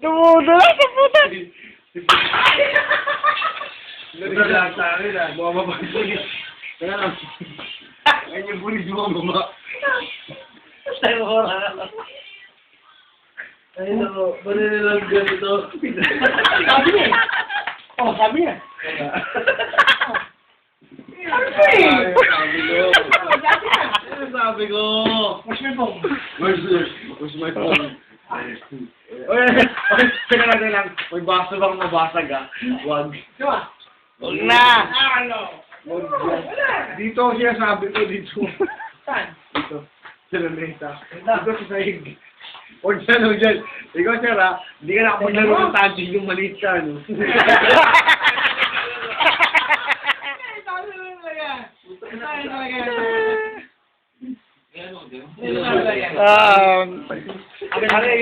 Tumudo lang sa puta. Naglalaan sa akin ah. Bumaba ang pulis. Kaya lang. Ayun yung pulis bumaba. Tayo ko na. Ayun ako, ba nilang ganito? Sabi niya. Oh, sabi niya. Sabi ko. Where's my phone? Where's my phone? Oy, teka lang. May baso bang nabasag ah? Wag. Diba? Huwag na! Ano? Dito siya sabi ko dito. Saan? Dito. Sa lamesa. Dito sa sahig. Huwag siya no dyan. Ikaw sir ha, hindi ka nakapaglaro ng tanting yung maliit ka no.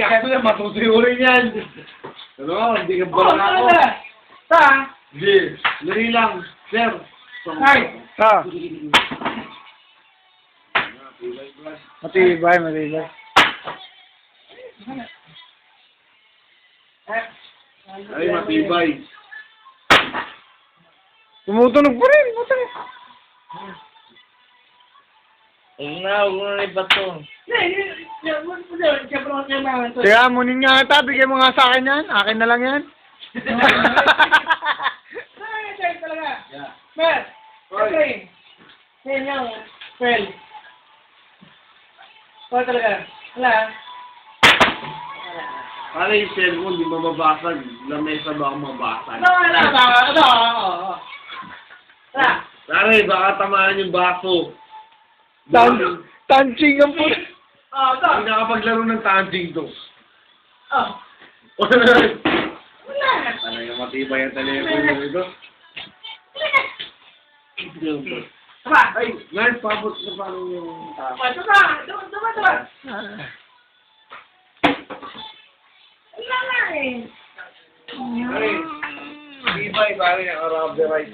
Ano na matutuloy yan. Ano, hindi ka ba ako? Saan? Hindi, lari lang. Sir. Ay! Ah. Matibay, matibay. Ay, matibay. Tumutunog pa rin, puta. Huwag na, huwag na ibato. Kaya munin nga ata, bigyan mo nga sa akin yan. Akin na lang yan. Mer, okay. Yan yung fel. Wala talaga. Wala. Para yung cellphone, di mababasag. Lamesa ba ako mabasag? Wala. Pare, baka tamaan yung baso. Tanching ang puta. Hindi nakapaglaro ng tanting to. Oh. Talaga matibay ang telepono nito. Ay, guys, pabot na paano yung tapo. Ay, matibay, pare, ang Arab the right.